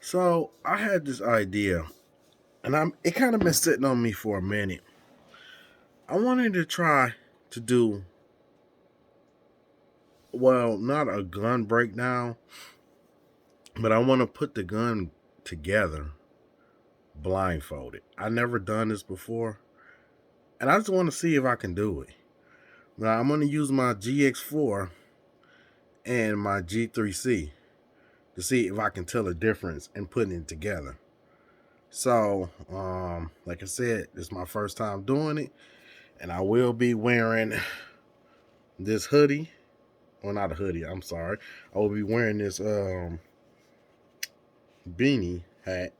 So I had this idea, and it kind of been sitting on me for a minute. I wanted to try to do not a gun breakdown, but I want to put the gun together blindfolded. I never done this before, and I just want to see if I can do it. Now I'm going to use my GX4 and my G3C to see if I can tell a difference in putting it together. So, like I said, this is my first time doing it, and I will be wearing this hoodie. Well, not a hoodie. I'm sorry. I will be wearing this beanie hat,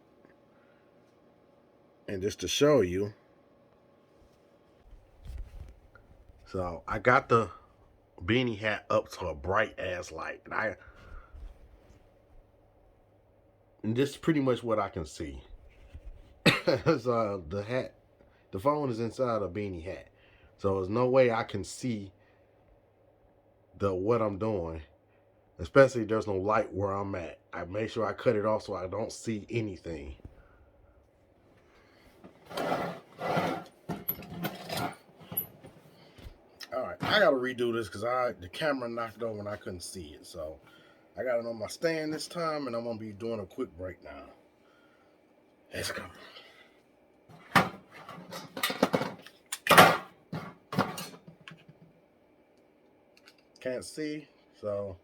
and just to show you. So I got the beanie hat up to a bright ass light, and this is pretty much what I can see. So the phone is inside a beanie hat, so there's no way I can see the what I'm doing. Especially if there's no light where I'm at. I make sure I cut it off so I don't see anything. All right, I gotta redo this because the camera knocked over and I couldn't see it. So I got it on my stand this time, and I'm gonna be doing a quick breakdown. Let's go. Can't see, so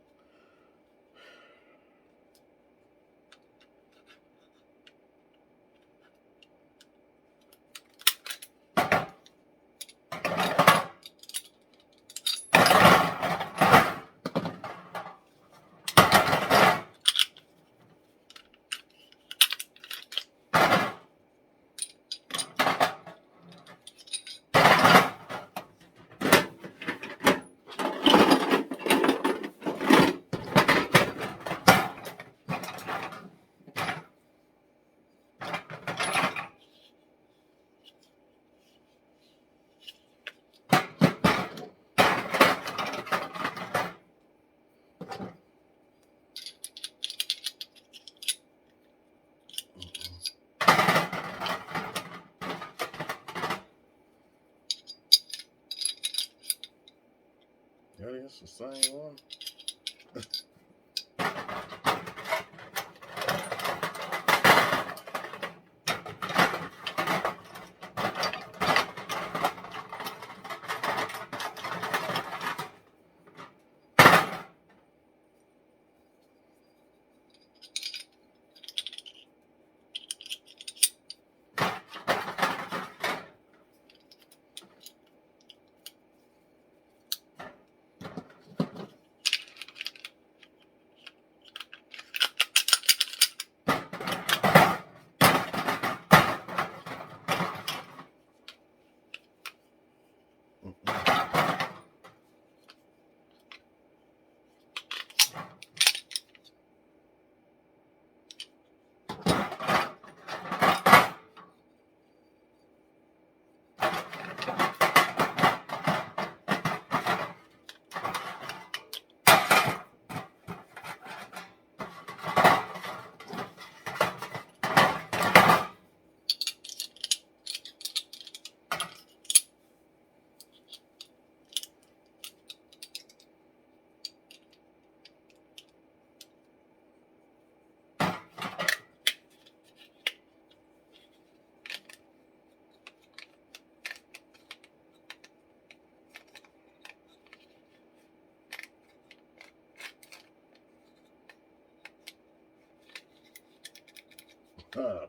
yeah, it's the same one.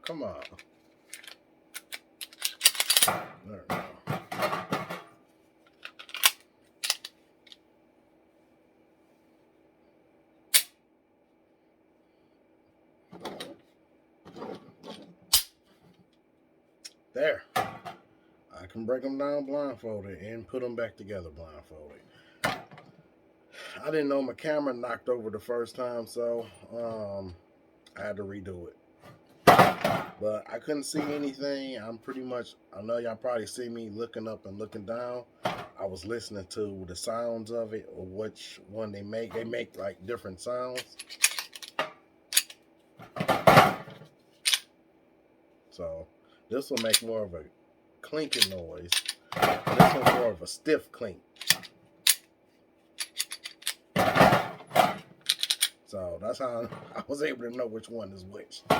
Come on. There we go. There. I can break them down blindfolded and put them back together blindfolded. I didn't know my camera knocked over the first time, so I had to redo it. But I couldn't see anything. I know y'all probably see me looking up and looking down. I was listening to the sounds of it or which one they make. They make like different sounds. So this will make more of a clinking noise. This one's more of a stiff clink. So that's how I was able to know which one is which. All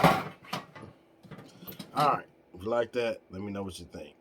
right. If you like that, let me know what you think.